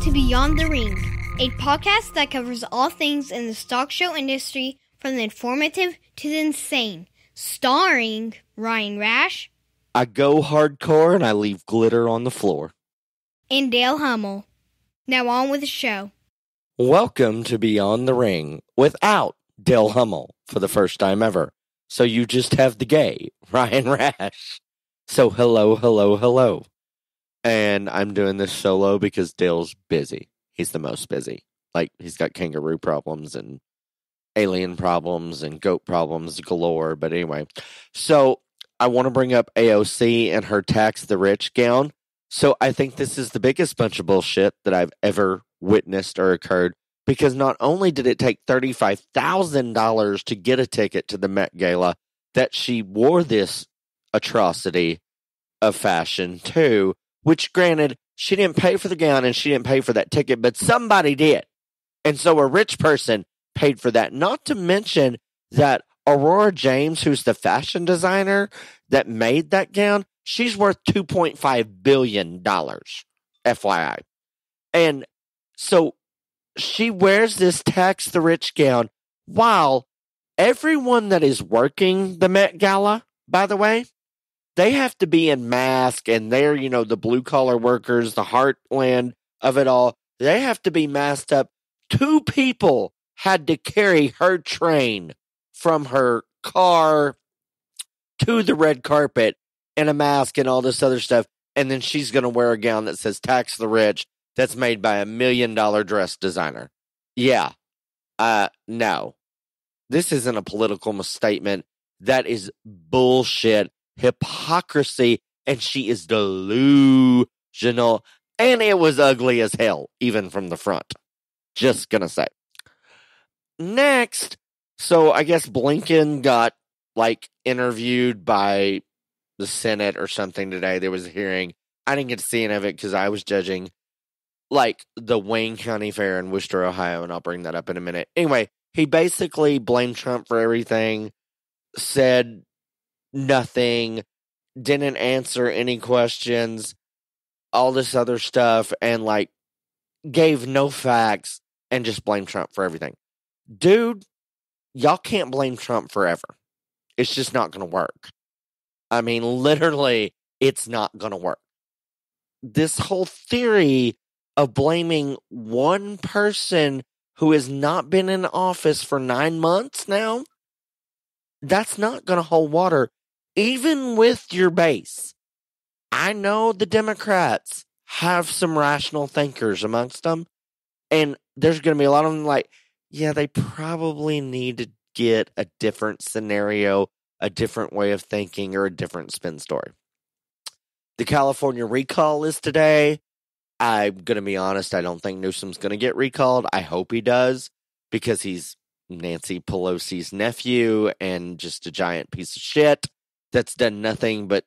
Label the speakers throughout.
Speaker 1: to Beyond the Ring, a podcast that covers all things in the stock show industry from the informative to the insane, starring Ryan Rash.
Speaker 2: I go hardcore and I leave glitter on the floor.
Speaker 1: And Dale Hummel. Now on with the show.
Speaker 2: Welcome to Beyond the Ring without Dale Hummel for the first time ever. So you just have the gay, Ryan Rash. So hello. And I'm doing this solo because Dale's busy. He's the most busy. Like, he's got kangaroo problems and alien problems and goat problems galore. But anyway, so I want to bring up AOC and her tax the rich gown. So I think this is the biggest bunch of bullshit that I've ever witnessed or occurred. Because not only did it take $35,000 to get a ticket to the Met Gala, that she wore this atrocity of fashion too. Which, granted, she didn't pay for the gown and she didn't pay for that ticket, but somebody did. And so a rich person paid for that. Not to mention that Aurora James, who's the fashion designer that made that gown, she's worth $2.5 billion, FYI. And so she wears this tax the rich gown while everyone that is working the Met Gala, by the way, they have to be in mask, and they're, the blue-collar workers, the heartland of it all. They have to be masked up. 2 people had to carry her train from her car to the red carpet in a mask and all this other stuff, and then she's going to wear a gown that says tax the rich that's made by $1 million dress designer. Yeah. No. This isn't a political statement. That is bullshit. Hypocrisy, and she is delusional, and it was ugly as hell, even from the front. Just gonna say. Next, so I guess Blinken got, interviewed by the Senate or something today. There was a hearing. I didn't get to see any of it because I was judging, the Wayne County Fair in Worcester, Ohio, and I'll bring that up in a minute. Anyway, he basically blamed Trump for everything, said nothing, didn't answer any questions, all this other stuff, and gave no facts and just blamed Trump for everything. Dude, y'all can't blame Trump forever. It's just not going to work. I mean, literally, it's not going to work. This whole theory of blaming one person who has not been in office for 9 months now, that's not going to hold water. Even with your base, I know the Democrats have some rational thinkers amongst them, and there's going to be a lot of them they probably need to get a different scenario, a different way of thinking, or a different spin story. The California recall is today. I'm going to be honest, I don't think Newsom's going to get recalled. I hope he does, because he's Nancy Pelosi's nephew and just a giant piece of shit that's done nothing but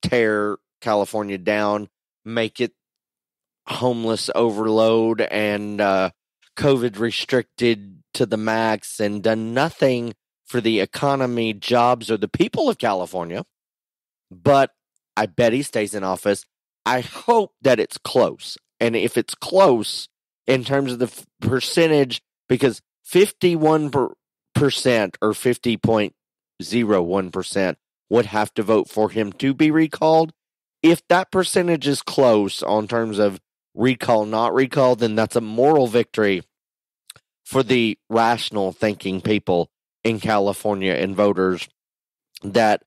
Speaker 2: tear California down, make it homeless overload and COVID restricted to the max, and done nothing for the economy, jobs, or the people of California. But I bet he stays in office. I hope that it's close. And if it's close in terms of the percentage, because 51% or 50.01% would have to vote for him to be recalled. If that percentage is close on terms of recall, not recall, then that's a moral victory for the rational thinking people in California and voters, that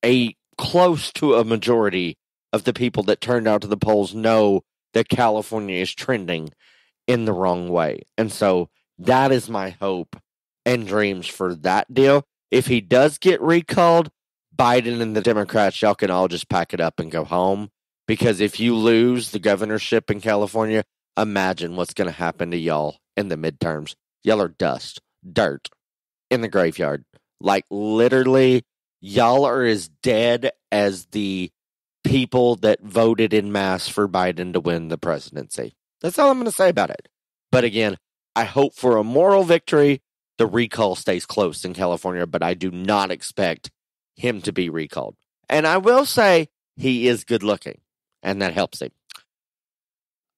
Speaker 2: a close to a majority of the people that turned out to the polls know that California is trending in the wrong way. And so that is my hope and dreams for that deal. If he does get recalled, Biden and the Democrats, y'all can all just pack it up and go home. Because if you lose the governorship in California, imagine what's going to happen to y'all in the midterms. Y'all are dust, dirt in the graveyard. Literally, y'all are as dead as the people that voted in mass for Biden to win the presidency. That's all I'm going to say about it. But again, I hope for a moral victory. The recall stays close in California, but I do not expect him to be recalled. And I will say he is good looking, and that helps him.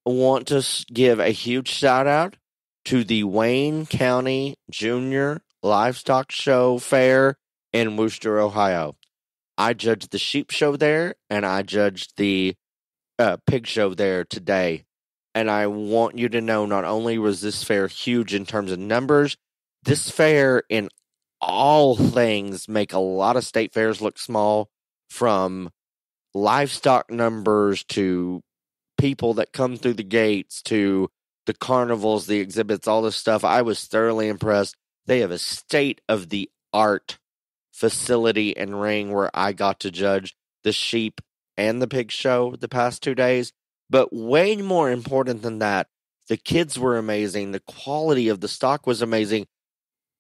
Speaker 2: want to give a huge shout out to the Wayne County Junior Livestock Show Fair in Wooster, Ohio. I judged the sheep show there, and I judged the pig show there today. And I want you to know, not only was this fair huge in terms of numbers, this fair in all things make a lot of state fairs look small, from livestock numbers to people that come through the gates to the carnivals, the exhibits, all this stuff. I was thoroughly impressed. They have a state-of-the-art facility and ring where I got to judge the sheep and the pig show the past 2 days. But way more important than that, the kids were amazing. The quality of the stock was amazing.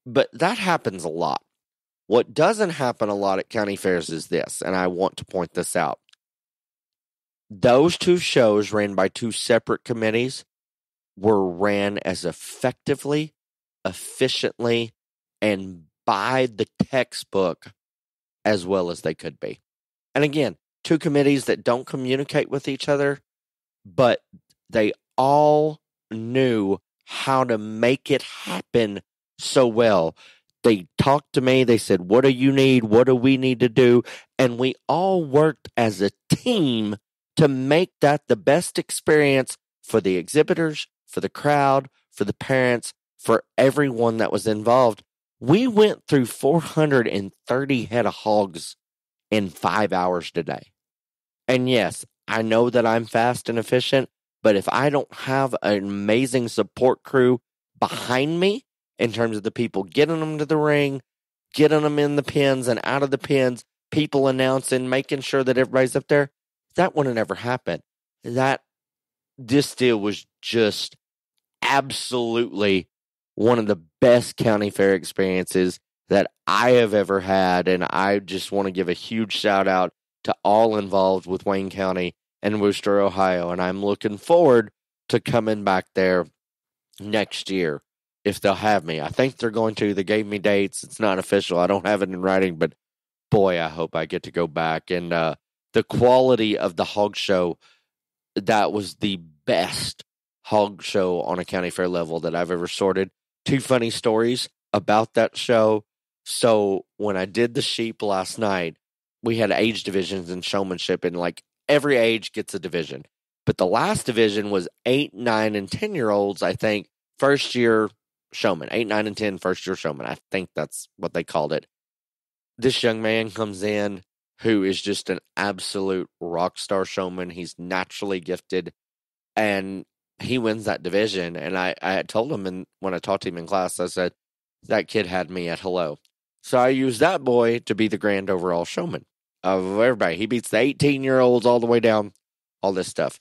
Speaker 2: But that happens a lot. What doesn't happen a lot at county fairs is this, and I want to point this out. Those two shows, ran by two separate committees, were ran as effectively, efficiently, and by the textbook as well as they could be. And again, two committees that don't communicate with each other, but they all knew how to make it happen so well. They talked to me. They said, what do you need? What do we need to do? And we all worked as a team to make that the best experience for the exhibitors, for the crowd, for the parents, for everyone that was involved. We went through 430 head of hogs in 5 hours today. And yes, I know that I'm fast and efficient, but if I don't have an amazing support crew behind me, in terms of the people getting them to the ring, getting them in the pens and out of the pens, people announcing, making sure that everybody's up there, that wouldn't ever happen. This deal was just absolutely one of the best county fair experiences that I have ever had, and I just want to give a huge shout out to all involved with Wayne County and Wooster, Ohio, and I'm looking forward to coming back there next year if they'll have me. I think they're going to. They gave me dates. It's not official. I don't have it in writing, but boy, I hope I get to go back. And the quality of the hog show, that was the best hog show on a county fair level that I've ever sorted. Two funny stories about that show. So when I did the sheep last night, we had age divisions in showmanship, and like every age gets a division. But the last division was 8, 9, and 10-year-olds, I think, first year showman. 8, 9, and 10 first year showman. I think that's what they called it. This young man comes in who is just an absolute rock star showman. He's naturally gifted, and he wins that division. And I had told him, and when I talked to him in class, I said, that kid had me at hello. So I used that boy to be the grand overall showman of everybody. He beats the 18-year-olds all the way down, all this stuff.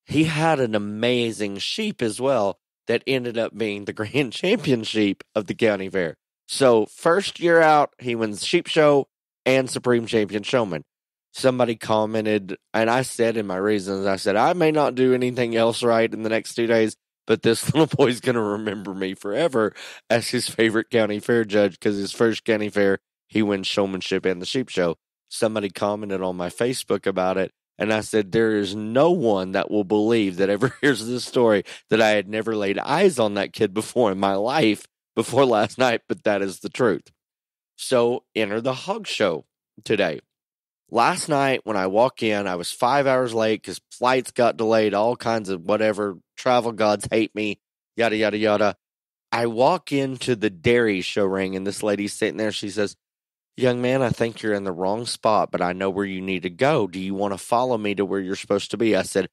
Speaker 2: He had an amazing sheep as well that ended up being the grand champion sheep of the county fair. So first year out, he wins sheep show and supreme champion showman. Somebody commented, and I said in my reasons, I said, I may not do anything else right in the next 2 days, but this little boy's going to remember me forever as his favorite county fair judge, because his first county fair, he wins showmanship and the sheep show. Somebody commented on my Facebook about it, and I said, there is no one that will believe that ever hears this story that I had never laid eyes on that kid before in my life before last night, but that is the truth. So enter the hog show today. Last night when I walk in, I was 5 hours late because flights got delayed, all kinds of whatever, travel gods hate me, yada, yada, yada. I walk into the dairy show ring, and this lady's sitting there. She says, young man, I think you're in the wrong spot, but I know where you need to go. Do you want to follow me to where you're supposed to be? I said,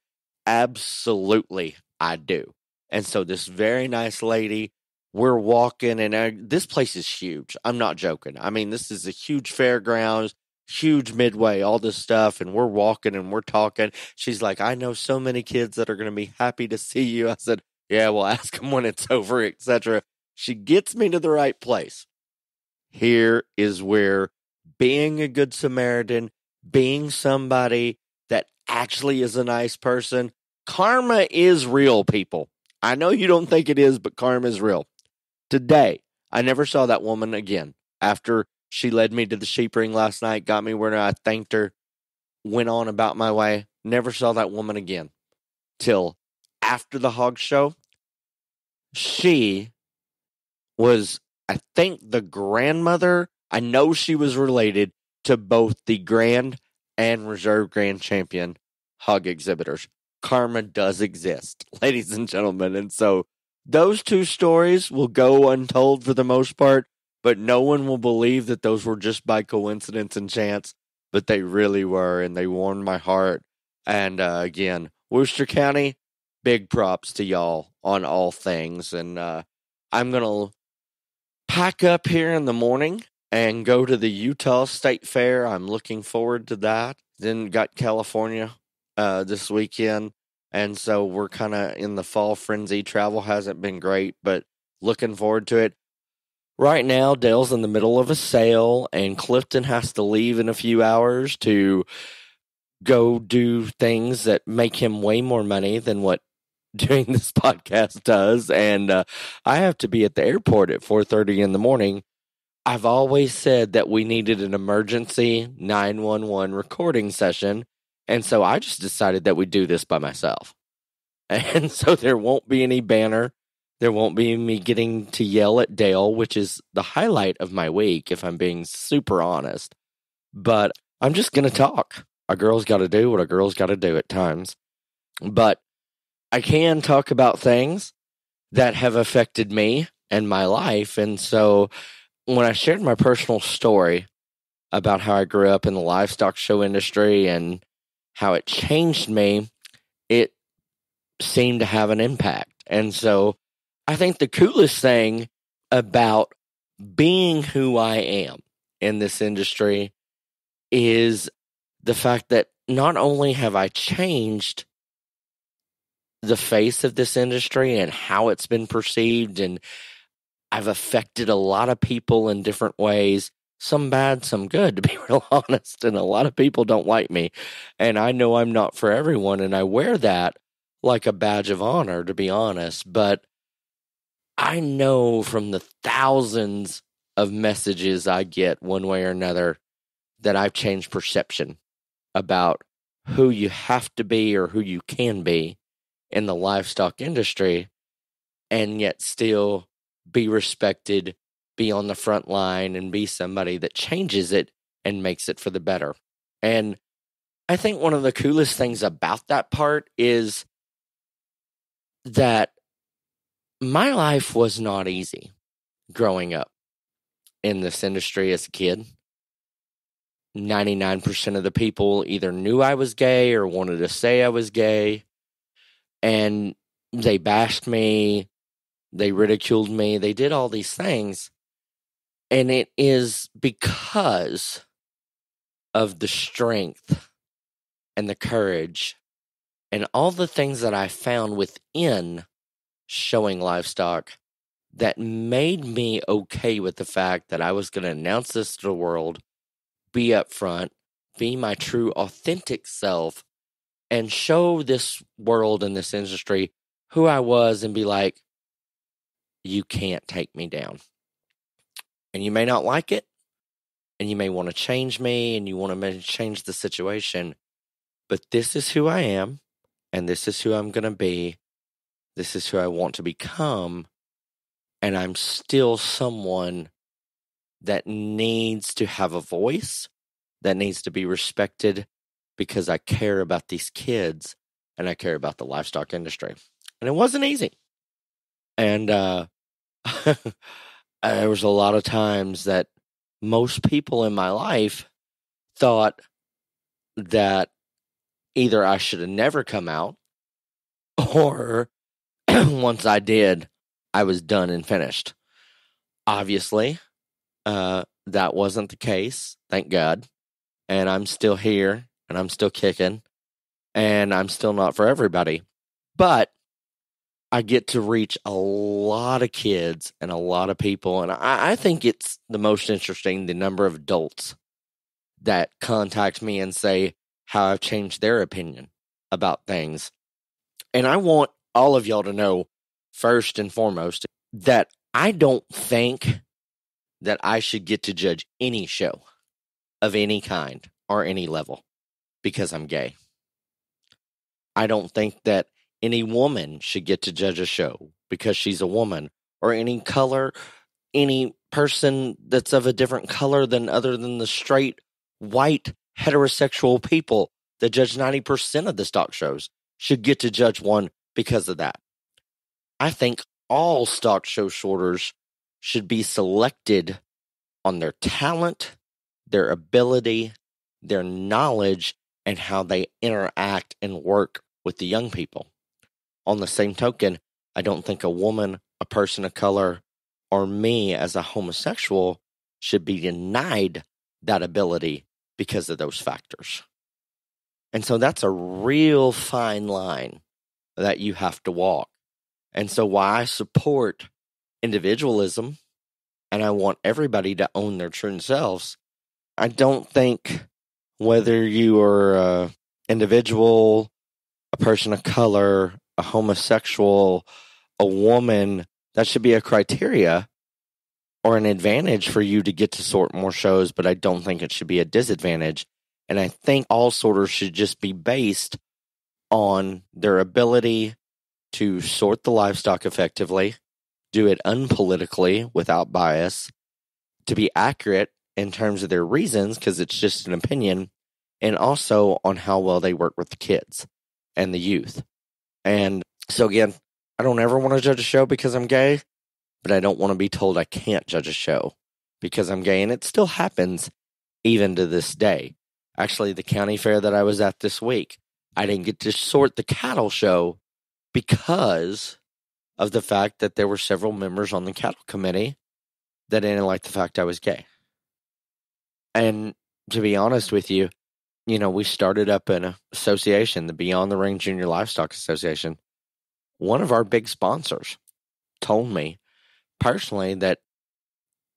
Speaker 2: absolutely, I do. And so this very nice lady, we're walking, and this place is huge. I'm not joking. I mean, this is a huge fairgrounds, huge midway, all this stuff, and we're walking and we're talking. She's like, I know so many kids that are going to be happy to see you. I said, yeah, well, ask them when it's over, etc. She gets me to the right place. Here is where being a good Samaritan, being somebody that actually is a nice person, karma is real, people. I know you don't think it is, but karma is real. Today, I never saw that woman again. After she led me to the sheep ring last night, got me where I thanked her, went on about my way, never saw that woman again till after the Hog Show. She was, I think, the grandmother. I know she was related to both the Grand and Reserve Grand Champion hog exhibitors. Karma does exist, ladies and gentlemen. And so those two stories will go untold for the most part, but no one will believe that those were just by coincidence and chance, but they really were, and they warmed my heart. And again, Worcester County, big props to y'all on all things. And I'm going to pack up here in the morning and go to the Utah State Fair. I'm looking forward to that. Then got California this weekend. And so we're kind of in the fall frenzy. Travel hasn't been great, but looking forward to it. Right now, Dale's in the middle of a sale, and Klifton has to leave in a few hours to go do things that make him way more money than what doing this podcast does. And I have to be at the airport at 4:30 in the morning. I've always said that we needed an emergency 911 recording session. And so I just decided that we'd do this by myself. And so there won't be any banner. There won't be me getting to yell at Dale, which is the highlight of my week, if I'm being super honest. But I'm just going to talk. A girl's got to do what a girl's got to do at times. But I can talk about things that have affected me and my life. And so when I shared my personal story about how I grew up in the livestock show industry and how it changed me, it seemed to have an impact. And so I think the coolest thing about being who I am in this industry is the fact that not only have I changed the face of this industry and how it's been perceived, and I've affected a lot of people in different ways, some bad, some good, to be real honest, and a lot of people don't like me, and I know I'm not for everyone, and I wear that like a badge of honor, to be honest, but I know from the thousands of messages I get one way or another that I've changed perception about who you have to be or who you can be in the livestock industry, and yet still be respected, be on the front line, and be somebody that changes it and makes it for the better. And I think one of the coolest things about that part is that my life was not easy growing up in this industry as a kid. 99% of the people either knew I was gay or wanted to say I was gay, and they bashed me, they ridiculed me, they did all these things, and it is because of the strength and the courage and all the things that I found within showing livestock that made me okay with the fact that I was going to announce this to the world, be upfront, be my true authentic self, and show this world and this industry who I was, and be like, you can't take me down. And you may not like it, and you may want to change me, and you want to change the situation, but this is who I am, and this is who I'm going to be. This is who I want to become, and I'm still someone that needs to have a voice, that needs to be respected, because I care about these kids, and I care about the livestock industry. And it wasn't easy. And there was a lot of times that most people in my life thought that either I should have never come out, or once I did, I was done and finished. Obviously, that wasn't the case, thank God. And I'm still here, and I'm still kicking, and I'm still not for everybody. But I get to reach a lot of kids and a lot of people, and I think it's the most interesting, the number of adults that contact me and say how I've changed their opinion about things. And I want all of y'all to know, first and foremost, that I don't think that I should get to judge any show of any kind or any level because I'm gay. I don't think that any woman should get to judge a show because she's a woman, or any color, any person that's of a different color than other than the straight, white, heterosexual people that judge 90% of the stock shows should get to judge one because of that. I think all stock show sorters should be selected on their talent, their ability, their knowledge, and how they interact and work with the young people. On the same token, I don't think a woman, a person of color, or me as a homosexual should be denied that ability because of those factors. And so that's a real fine line that you have to walk. And so why I support individualism and I want everybody to own their true selves, I don't think whether you are an individual, a person of color, a homosexual, a woman, that should be a criteria or an advantage for you to get to sort more shows, but I don't think it should be a disadvantage. And I think all sorters should just be based on their ability to sort the livestock effectively, do it unpolitically without bias, to be accurate in terms of their reasons, because it's just an opinion, and also on how well they work with the kids and the youth. And so again, I don't ever want to judge a show because I'm gay, but I don't want to be told I can't judge a show because I'm gay, and it still happens even to this day. Actually, the county fair that I was at this week, I didn't get to sort the cattle show because of the fact that there were several members on the cattle committee that didn't like the fact I was gay. And to be honest with you, we started up an association, the Beyond the Ring Junior Livestock Association. One of our big sponsors told me personally that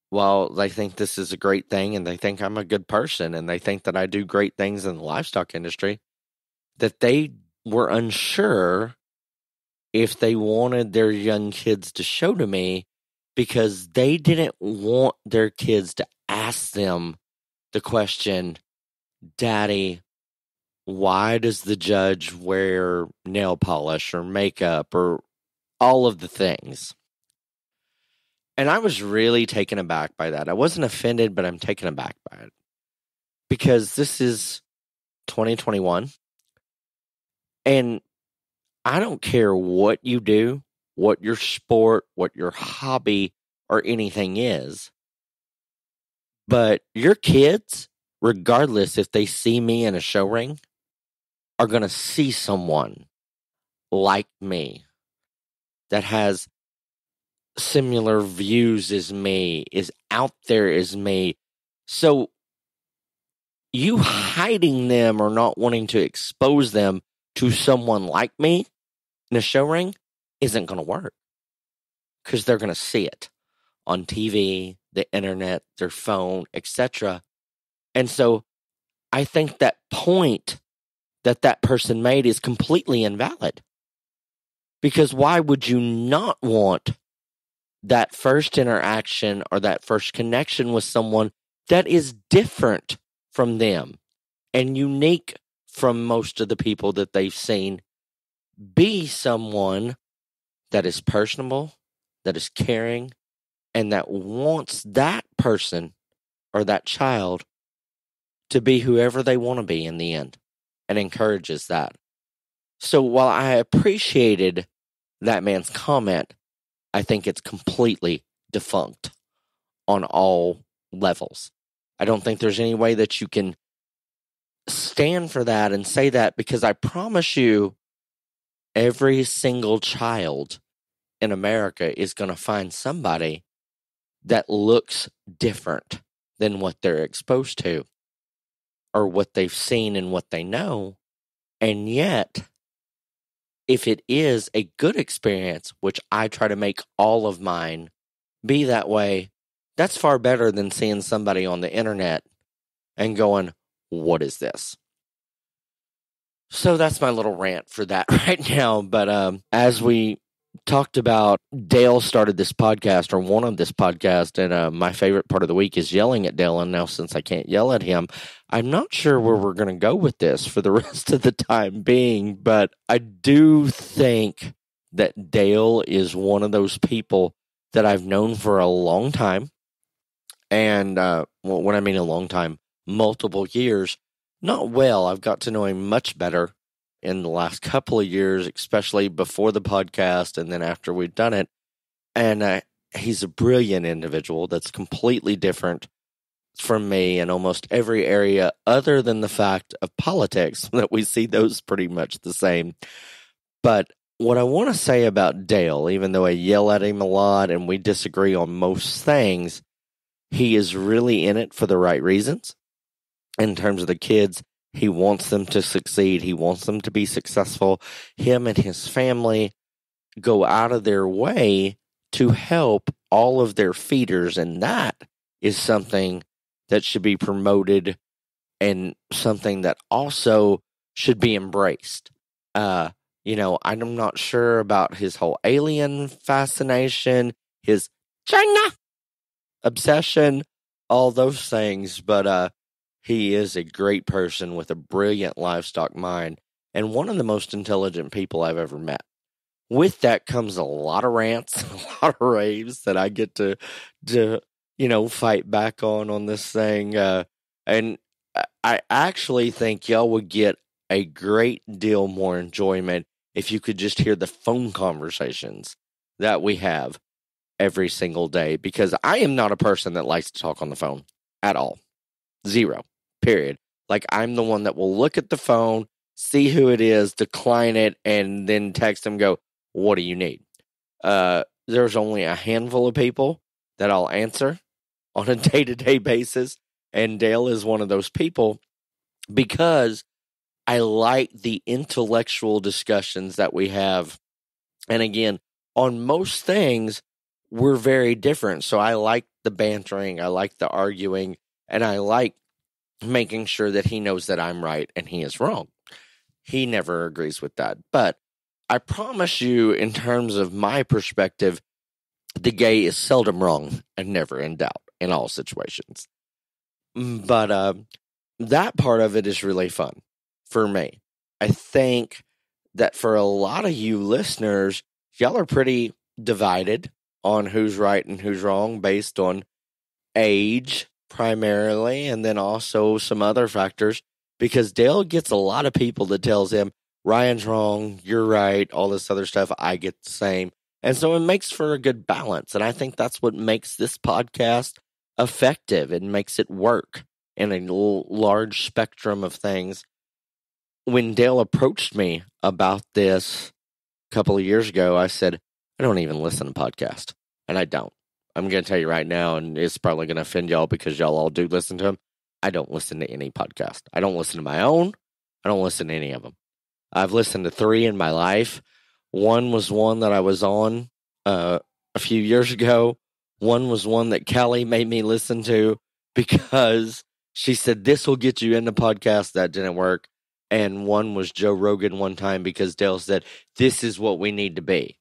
Speaker 2: while they think this is a great thing and they think I'm a good person and they think that I do great things in the livestock industry, that they were unsure if they wanted their young kids to show to me because they didn't want their kids to ask them the question, Daddy, why does the judge wear nail polish or makeup or all of the things? And I was really taken aback by that. I wasn't offended, but I'm taken aback by it. Because this is 2021. And I don't care what you do, what your sport, what your hobby, or anything is. But your kids, regardless if they see me in a show ring, are going to see someone like me that has similar views as me, is out there as me. So you hiding them or not wanting to expose them to someone like me in a show ring isn't going to work because they're going to see it on TV, the internet, their phone, etc. And so I think that point that person made is completely invalid. Because why would you not want that first interaction or that first connection with someone that is different from them and unique from most of the people that they've seen, be someone that is personable, that is caring, and that wants that person or that child to be whoever they want to be in the end and encourages that. So while I appreciated that man's comment, I think it's completely defunct on all levels. I don't think there's any way that you can stand for that and say that, because I promise you, every single child in America is going to find somebody that looks different than what they're exposed to or what they've seen and what they know. And yet, if it is a good experience, which I try to make all of mine be that way, that's far better than seeing somebody on the internet and going, what is this? So that's my little rant for that right now. But as we talked about Dale started this podcast or wanted this podcast, and my favorite part of the week is yelling at Dale. And now, since I can't yell at him, I'm not sure where we're going to go with this for the rest of the time being. But I do think that Dale is one of those people that I've known for a long time. And when I mean a long time, multiple years. Not well. I've got to know him much better in the last couple of years, especially before the podcast and then after we've done it. And he's a brilliant individual that's completely different from me in almost every area other than the fact of politics, that we see those pretty much the same. But what I want to say about Dale, even though I yell at him a lot and we disagree on most things, he is really in it for the right reasons. In terms of the kids, he wants them to succeed. He wants them to be successful. Him and his family go out of their way to help all of their feeders, and that is something that should be promoted and something that also should be embraced. I'm not sure about his whole alien fascination, his China obsession, all those things, but he is a great person with a brilliant livestock mind and one of the most intelligent people I've ever met. With that comes a lot of rants, a lot of raves that I get to fight back on this thing. And I actually think y'all would get a great deal more enjoyment if you could just hear the phone conversations that we have every single day, because I am not a person that likes to talk on the phone at all. Zero. Period. Like, I'm the one that will look at the phone, see who it is, decline it, and then text them, go, what do you need? There's only a handful of people that I'll answer on a day-to-day basis, and Dale is one of those people because I like the intellectual discussions that we have. And again, on most things, we're very different. So I like the bantering, I like the arguing, and I like making sure that he knows that I'm right and he is wrong. He never agrees with that. But I promise you, in terms of my perspective, the gay is seldom wrong and never in doubt in all situations. But that part of it is really fun for me. I think that for a lot of you listeners, y'all are pretty divided on who's right and who's wrong based on age primarily, and then also some other factors, because Dale gets a lot of people that tells him, Ryan's wrong, you're right, all this other stuff. I get the same. And so it makes for a good balance. And I think that's what makes this podcast effective. It makes it work in a large spectrum of things. When Dale approached me about this a couple of years ago, I said, I don't even listen to podcasts. And I don't. I'm going to tell you right now, and it's probably going to offend y'all because y'all all do listen to them. I don't listen to any podcast. I don't listen to my own. I don't listen to any of them. I've listened to 3 in my life. One was one that I was on a few years ago. One was one that Kelly made me listen to because she said, this will get you into podcasts. That didn't work. And one was Joe Rogan one time because Dale said, this is what we need to be.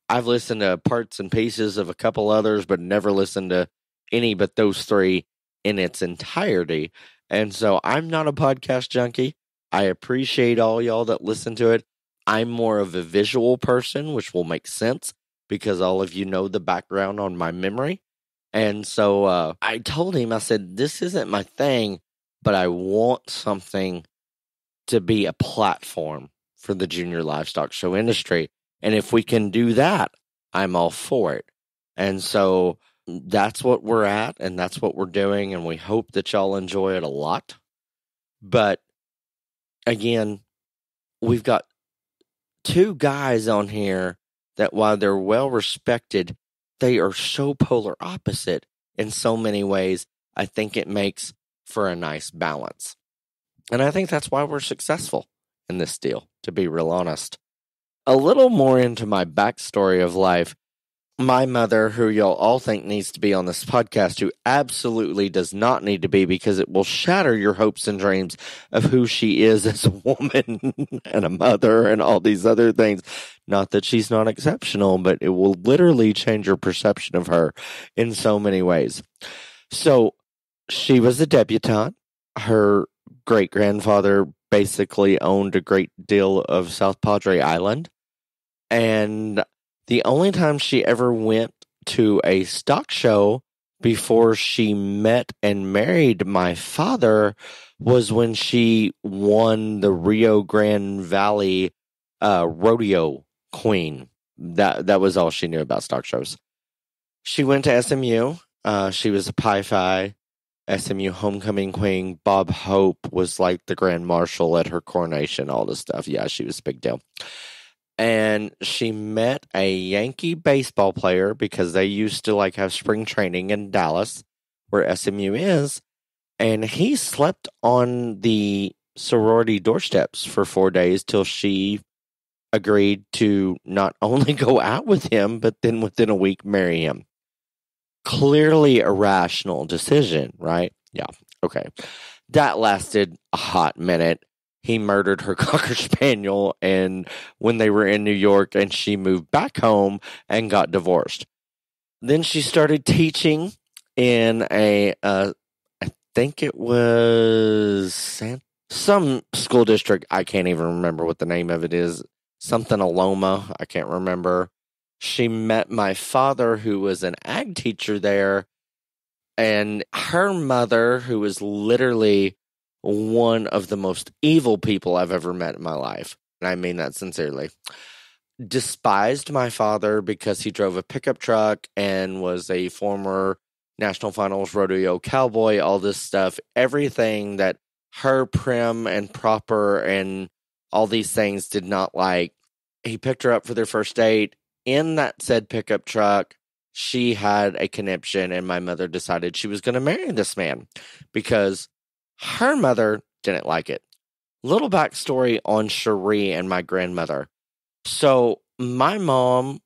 Speaker 2: I've listened to parts and pieces of a couple others, but never listened to any but those 3 in its entirety. And so I'm not a podcast junkie. I appreciate all y'all that listen to it. I'm more of a visual person, which will make sense because all of you know the background on my memory. And so I told him, I said, this isn't my thing, but I want something to be a platform for the junior livestock show industry. And if we can do that, I'm all for it. And so that's what we're at, and that's what we're doing, and we hope that y'all enjoy it a lot. But again, we've got 2 guys on here that, while they're well respected, they are so polar opposite in so many ways. I think it makes for a nice balance. And I think that's why we're successful in this deal, to be real honest. A little more into my backstory of life. my mother, who y'all all think needs to be on this podcast, who absolutely does not need to be because it will shatter your hopes and dreams of who she is as a woman and a mother and all these other things. Not that she's not exceptional, but it will literally change your perception of her in so many ways. So she was a debutante. Her great-grandfather basically owned a great deal of South Padre Island. And the only time she ever went to a stock show before she met and married my father was when she won the Rio Grande Valley rodeo queen. That was all she knew about stock shows. She went to SMU. She was a Pi Phi SMU homecoming queen. Bob Hope was like the grand marshal at her coronation, all this stuff. Yeah, she was a big deal. And she met a Yankee baseball player because they used to like have spring training in Dallas, where SMU is. And he slept on the sorority doorsteps for 4 days till she agreed to not only go out with him, but then within a week marry him. Clearly a rational decision, right? Yeah. Okay. That lasted a hot minute. He murdered her Cocker Spaniel, and when they were in New York, and she moved back home and got divorced. Then she started teaching in I think it was some school district. I can't even remember what the name of it is. Something Aloma. I can't remember. She met my father, who was an ag teacher there, and her mother, who was literally one of the most evil people I've ever met in my life, and I mean that sincerely, despised my father because he drove a pickup truck and was a former National Finals rodeo cowboy, all this stuff, everything that her prim and proper and all these things did not like. He picked her up for their first date in that said pickup truck. She had a conniption, and my mother decided she was going to marry this man because her mother didn't like it. Little backstory on Cherie and my grandmother. So my mom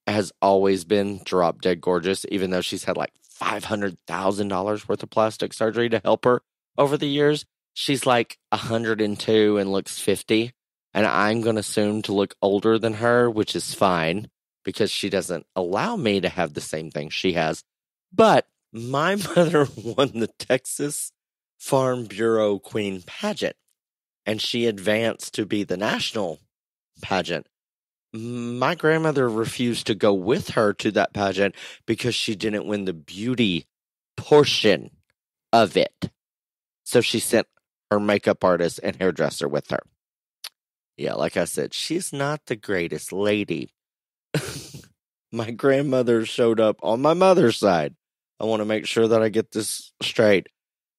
Speaker 2: has always been drop dead gorgeous, even though she's had like $500,000 worth of plastic surgery to help her over the years. She's like 102 and looks 50. And I'm going to assume to look older than her, which is fine because she doesn't allow me to have the same thing she has. But my mother won the Texas Farm Bureau Queen pageant, and she advanced to be the national pageant. My grandmother refused to go with her to that pageant because she didn't win the beauty portion of it. So she sent her makeup artist and hairdresser with her. Yeah, like I said, she's not the greatest lady. My grandmother showed up on my mother's side. I want to make sure that I get this straight.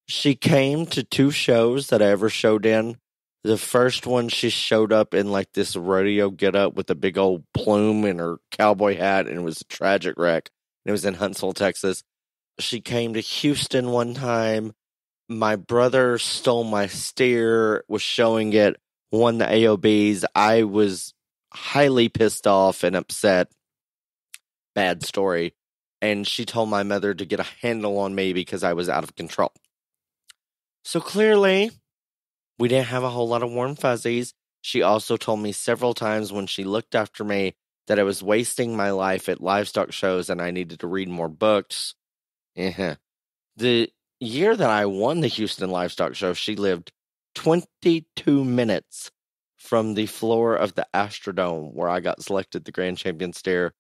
Speaker 2: She came to 2 shows that I ever showed in. The first one, she showed up in like this rodeo getup with a big old plume and her cowboy hat, and it was a tragic wreck. It was in Huntsville, Texas. She came to Houston one time. My brother stole my steer, was showing it, won the AOBs. I was highly pissed off and upset. Bad story. And she told my mother to get a handle on me because I was out of control. So clearly, we didn't have a whole lot of warm fuzzies. She also told me several times when she looked after me that I was wasting my life at livestock shows and I needed to read more books. The year that I won the Houston Livestock Show, she lived 22 minutes from the floor of the Astrodome where I got selected the Grand Champion steer.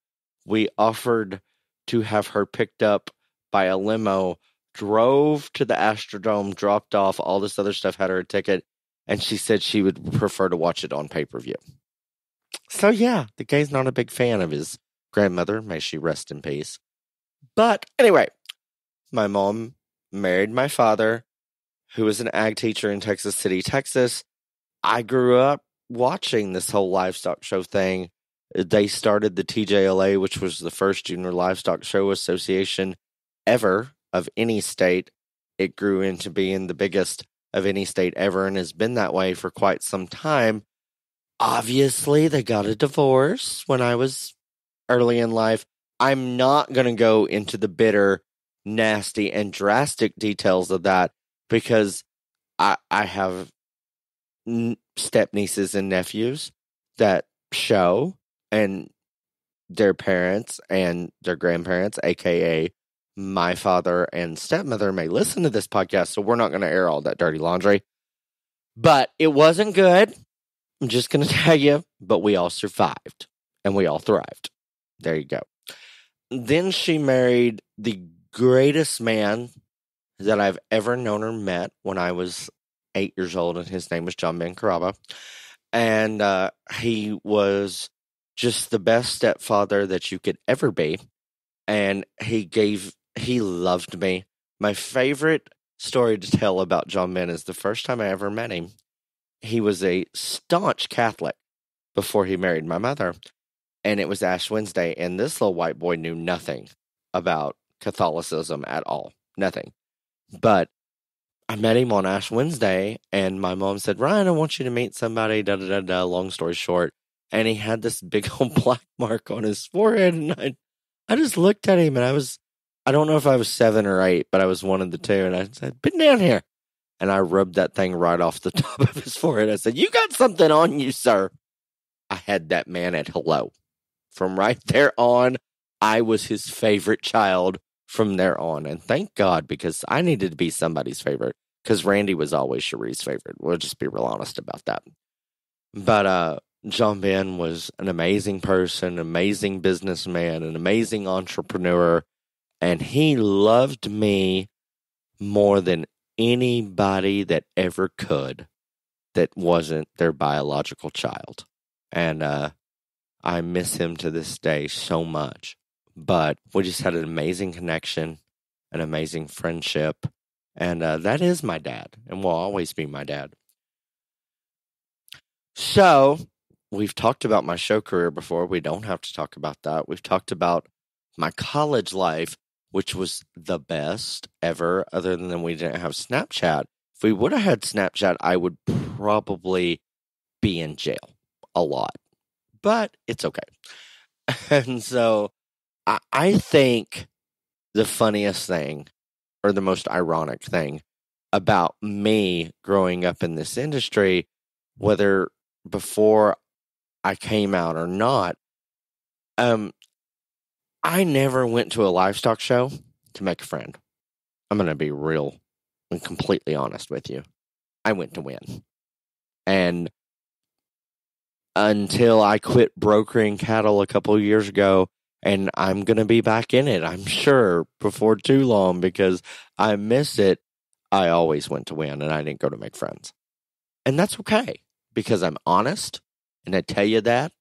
Speaker 2: We offered to have her picked up by a limo, drove to the Astrodome, dropped off, all this other stuff, had her a ticket, and she said she would prefer to watch it on pay-per-view. So yeah, the guy's not a big fan of his grandmother. May she rest in peace. But anyway, my mom married my father, who was an ag teacher in Texas City, Texas. I grew up watching this whole livestock show thing. They started the TJLA, which was the first junior livestock show association ever of any state. It grew into being the biggest of any state ever and has been that way for quite some time. Obviously, they got a divorce when I was early in life, I'm not going to go into the bitter, nasty, and drastic details of that because I have step nieces and nephews that show, and their parents and their grandparents, aka my father and stepmother, may listen to this podcast, so we're not going to air all that dirty laundry. But it wasn't good. I'm just going to tell you, but we all survived and we all thrived. There you go. Then she married the greatest man that I've ever known or met when I was 8 years old, and his name was John Ben Caraba. And he was just the best stepfather that you could ever be. And he loved me. My favorite story to tell about John Ben is the first time I ever met him. He was a staunch Catholic before he married my mother. And it was Ash Wednesday, and this little white boy knew nothing about Catholicism at all. Nothing. But I met him on Ash Wednesday, and my mom said, Ryan, I want you to meet somebody, da-da-da-da, long story short. And he had this big old black mark on his forehead, and I just looked at him, and I don't know if I was 7 or 8, but I was one of the two, and I said, bend down here. And I rubbed that thing right off the top of his forehead. I said, you got something on you, sir. I had that man at hello. From right there on, I was his favorite child from there on. And thank God, because I needed to be somebody's favorite. Because Randy was always Cherie's favorite. We'll just be real honest about that. But John Ben was an amazing person, an amazing businessman, an amazing entrepreneur. And he loved me more than anybody that ever could that wasn't their biological child. And I miss him to this day so much. But we just had an amazing connection, an amazing friendship. And that is my dad, and will always be my dad. So, we've talked about my show career before. We don't have to talk about that. We've talked about my college life, which was the best ever, other than we didn't have Snapchat. If we would have had Snapchat, I would probably be in jail a lot. But it's okay. And so, I think the funniest thing, or the most ironic thing about me growing up in this industry, whether before I came out or not, I never went to a livestock show to make a friend. I'm going to be real and completely honest with you. I went to win. And until I quit brokering cattle a couple of years ago, and I'm going to be back in it, I'm sure, before too long, because I miss it. I always went to win, and I didn't go to make friends. And that's okay, because I'm honest, and I tell you that,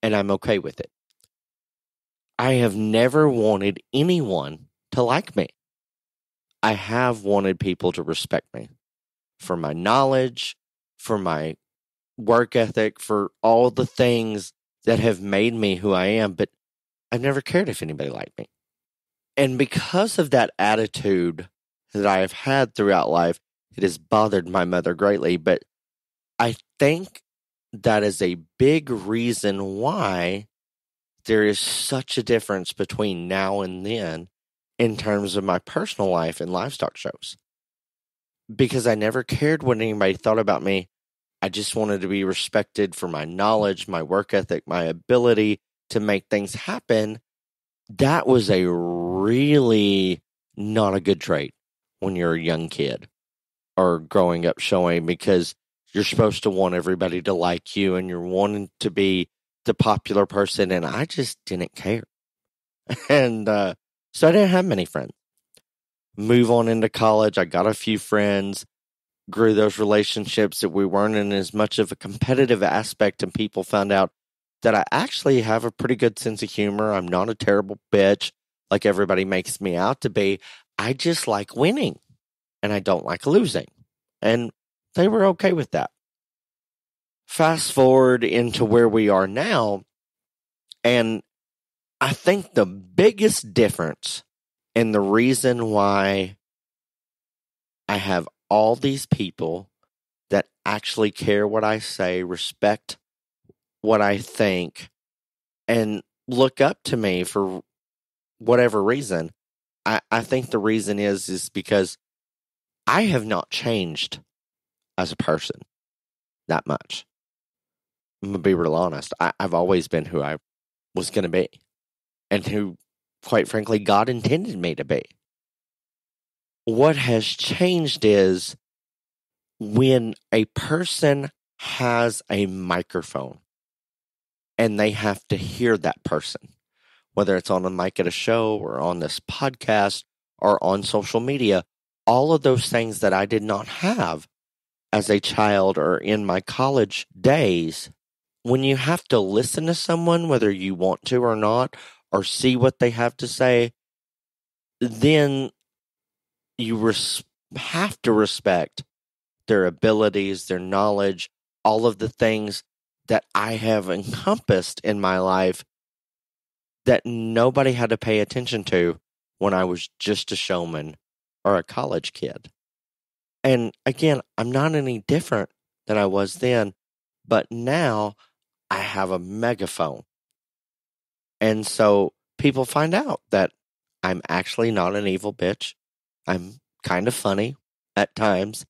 Speaker 2: and I'm okay with it. I have never wanted anyone to like me. I have wanted people to respect me for my knowledge, for my work ethic, for all the things that have made me who I am, but I've never cared if anybody liked me. And because of that attitude that I have had throughout life, it has bothered my mother greatly. But I think that is a big reason why there is such a difference between now and then in terms of my personal life and livestock shows. Because I never cared what anybody thought about me. I just wanted to be respected for my knowledge, my work ethic, my ability to make things happen. That was a really not a good trait when you're a young kid or growing up showing, because you're supposed to want everybody to like you and you're wanting to be the popular person, and I just didn't care. And so I didn't have many friends. Move on into college, I got a few friends, grew those relationships that we weren't in as much of a competitive aspect, and people found out that I actually have a pretty good sense of humor. I'm not a terrible bitch like everybody makes me out to be. I just like winning, and I don't like losing. And they were okay with that. Fast forward into where we are now, and I think the biggest difference and the reason why I have all these people that actually care what I say, respect what I think, and look up to me for whatever reason. I think the reason is because I have not changed as a person that much. I'm going to be real honest. I've always been who I was going to be and who, quite frankly, God intended me to be. What has changed is when a person has a microphone and they have to hear that person, whether it's on a mic at a show or on this podcast or on social media, all of those things that I did not have as a child or in my college days, when you have to listen to someone, whether you want to or not, or see what they have to say, then you have to respect their abilities, their knowledge, all of the things that I have encompassed in my life that nobody had to pay attention to when I was just a showman or a college kid. And again, I'm not any different than I was then, but now I have a megaphone. And so people find out that I'm actually not an evil bitch. I'm kind of funny at times,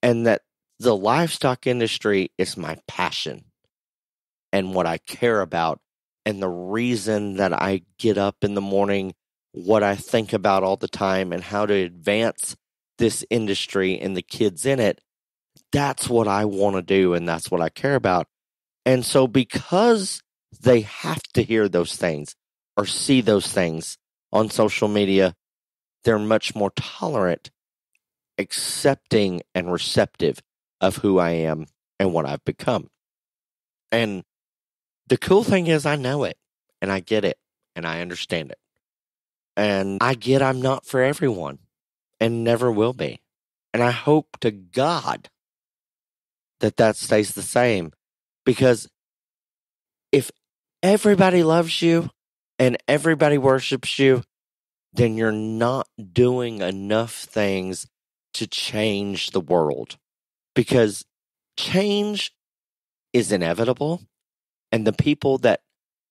Speaker 2: and that the livestock industry is my passion and what I care about, and the reason that I get up in the morning, what I think about all the time, and how to advance this industry and the kids in it. That's what I want to do, and that's what I care about. And so because they have to hear those things or see those things on social media, they're much more tolerant, accepting, and receptive of who I am and what I've become. And the cool thing is I know it, and I get it, and I understand it. And I get I'm not for everyone, and never will be. And I hope to God that stays the same. Because if everybody loves you and everybody worships you, then you're not doing enough things to change the world. Because change is inevitable, and the people that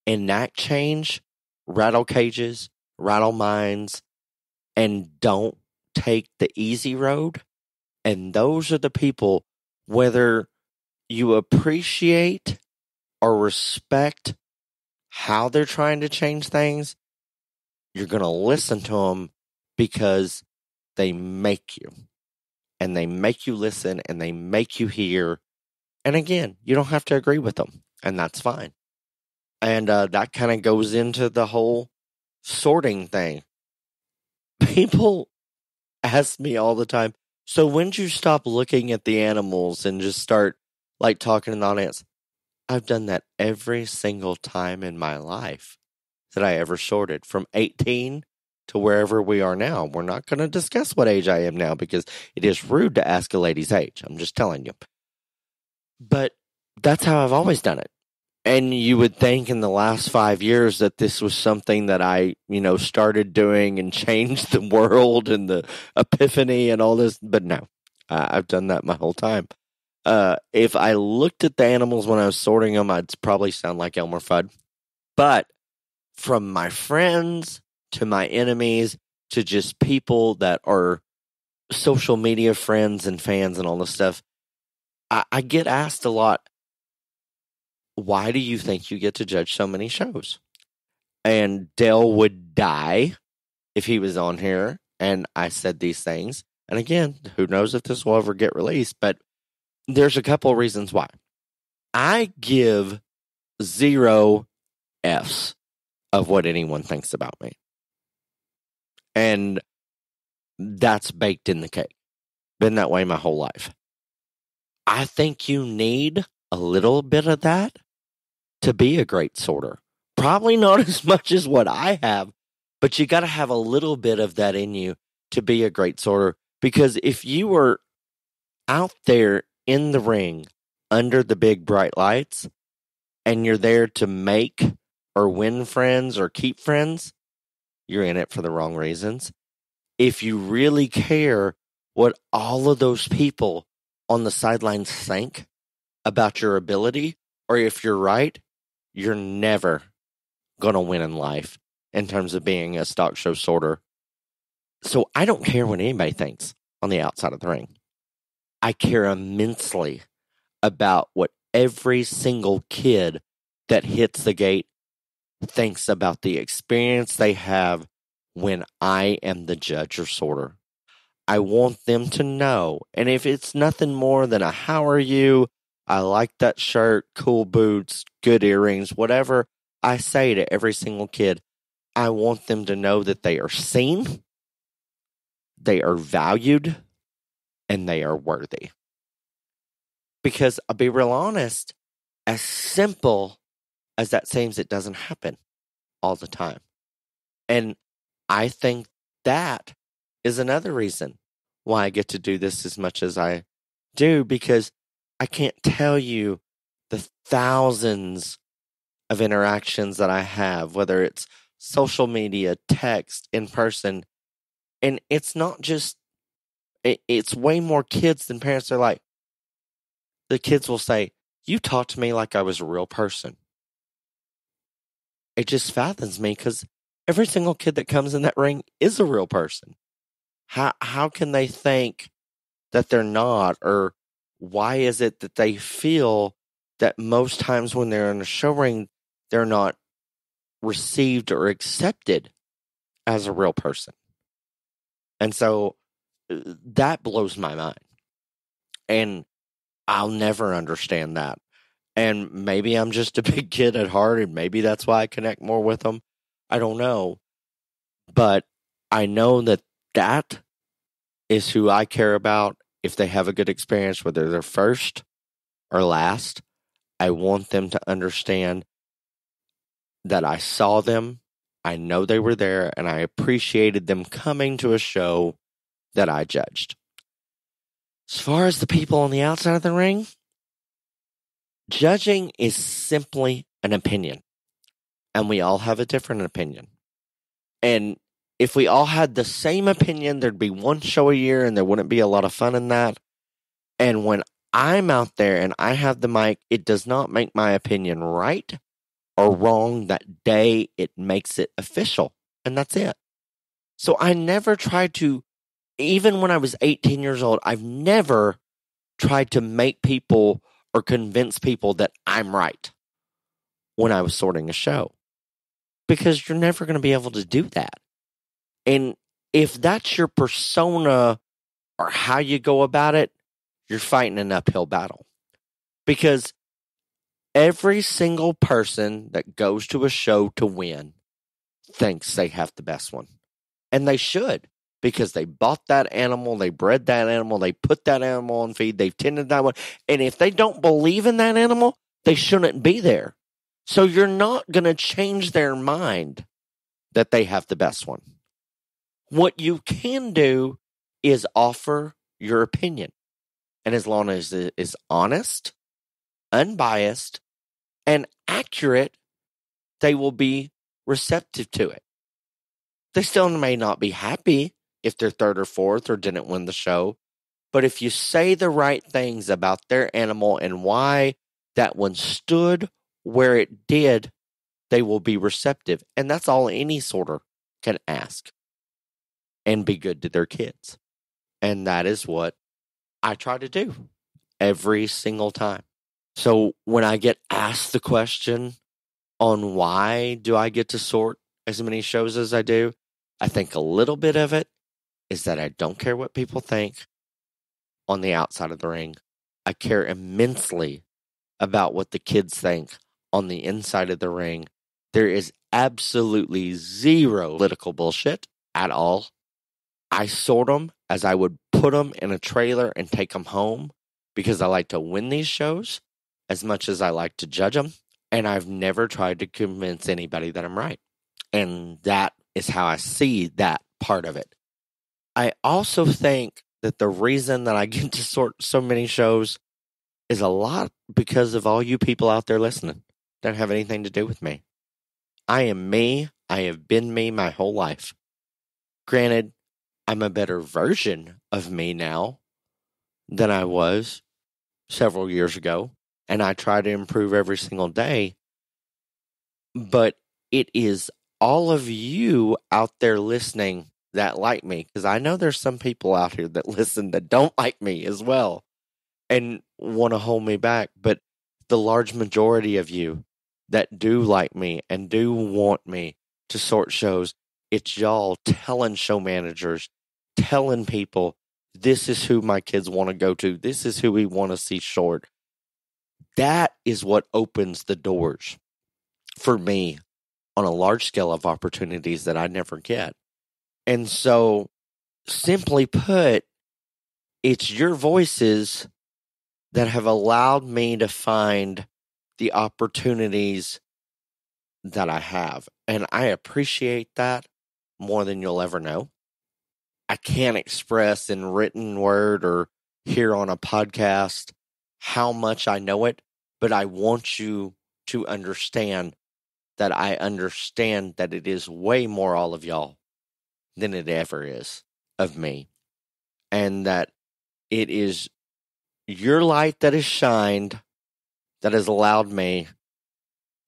Speaker 2: enact change rattle cages, rattle minds, and don't take the easy road. And those are the people, whether you appreciate or respect how they're trying to change things, you're going to listen to them because they make you. And they make you listen, and they make you hear. And again, you don't have to agree with them, and that's fine. And that kind of goes into the whole sorting thing. People ask me all the time, so when'd you stop looking at the animals and just start like talking to the audience? I've done that every single time in my life that I ever sorted, from 18 to wherever we are now. We're not going to discuss what age I am now because it is rude to ask a lady's age. I'm just telling you. But that's how I've always done it. And you would think in the last 5 years that this was something that I, started doing and changed the world and the epiphany and all this. But no, I've done that my whole time. If I looked at the animals when I was sorting them, I'd probably sound like Elmer Fudd. But from my friends to my enemies to just people that are social media friends and fans and all this stuff, I get asked a lot, why do you think you get to judge so many shows? And Dale would die if he was on here and I said these things. And again, who knows if this will ever get released, but there's a couple of reasons why. I give 0 Fs of what anyone thinks about me. And that's baked in the cake. Been that way my whole life. I think you need a little bit of that to be a great sorter. Probably not as much as what I have, but you got to have a little bit of that in you to be a great sorter. Because if you were out there in the ring under the big bright lights and you're there to make or win friends or keep friends, you're in it for the wrong reasons. If you really care what all of those people on the sidelines think about your ability, or if you're right, you're never going to win in life in terms of being a stock show sorter. So I don't care what anybody thinks on the outside of the ring. I care immensely about what every single kid that hits the gate thinks about the experience they have when I am the judge or sorter. I want them to know, and if it's nothing more than a how are you, I like that shirt, cool boots, good earrings, whatever I say to every single kid, I want them to know that they are seen, they are valued, and they are worthy. Because I'll be real honest, as simple as that seems, it doesn't happen all the time. And I think that is another reason why I get to do this as much as I do, because I can't tell you the thousands of interactions that I have, whether it's social media, text, in person. And it's not just, it's way more kids than parents. They're like, the kids will say, you talked to me like I was a real person. It just fathoms me because every single kid that comes in that ring is a real person. How can they think that they're not? Or why is it that they feel that most times when they're in a show ring, they're not received or accepted as a real person? And so that blows my mind. And I'll never understand that. And maybe I'm just a big kid at heart, and maybe that's why I connect more with them. I don't know. But I know that that is who I care about. If they have a good experience, whether they're first or last, I want them to understand that I saw them, I know they were there, and I appreciated them coming to a show that I judged. As far as the people on the outside of the ring, judging is simply an opinion, and we all have a different opinion. And if we all had the same opinion, there'd be one show a year, and there wouldn't be a lot of fun in that. And when I'm out there and I have the mic, it does not make my opinion right or wrong that day. It makes it official, and that's it. So I never tried to, even when I was 18 years old, I've never tried to make people or convince people that I'm right when I was sorting a show, because you're never going to be able to do that. And if that's your persona or how you go about it, you're fighting an uphill battle. Because every single person that goes to a show to win thinks they have the best one. And they should, because they bought that animal, they bred that animal, they put that animal on feed, they've tended that one. And if they don't believe in that animal, they shouldn't be there. So you're not going to change their mind that they have the best one. What you can do is offer your opinion. And as long as it is honest, unbiased, and accurate, they will be receptive to it. They still may not be happy if they're third or fourth or didn't win the show. But if you say the right things about their animal and why that one stood where it did, they will be receptive. And that's all any sorter can ask. And be good to their kids. And that is what I try to do every single time. So when I get asked the question on why do I get to sort as many shows as I do, I think a little bit of it is that I don't care what people think on the outside of the ring. I care immensely about what the kids think on the inside of the ring. There is absolutely zero political bullshit at all. I sort them as I would put them in a trailer and take them home, because I like to win these shows as much as I like to judge them. And I've never tried to convince anybody that I'm right. And that is how I see that part of it. I also think that the reason that I get to sort so many shows is a lot because of all you people out there listening. Don't have anything to do with me. I am me. I have been me my whole life. Granted, I'm a better version of me now than I was several years ago, and I try to improve every single day. But it is all of you out there listening that like me, because I know there's some people out here that listen that don't like me as well and want to hold me back. But the large majority of you that do like me and do want me to sort shows, it's y'all telling show managers, telling people, this is who my kids want to go to. This is who we want to see short. That is what opens the doors for me on a large scale of opportunities that I never get. And so, simply put, it's your voices that have allowed me to find the opportunities that I have. And I appreciate that more than you'll ever know. I can't express in written word or here on a podcast how much I know it, but I want you to understand that I understand that it is way more all of y'all than it ever is of me. And that it is your light that is shined that has allowed me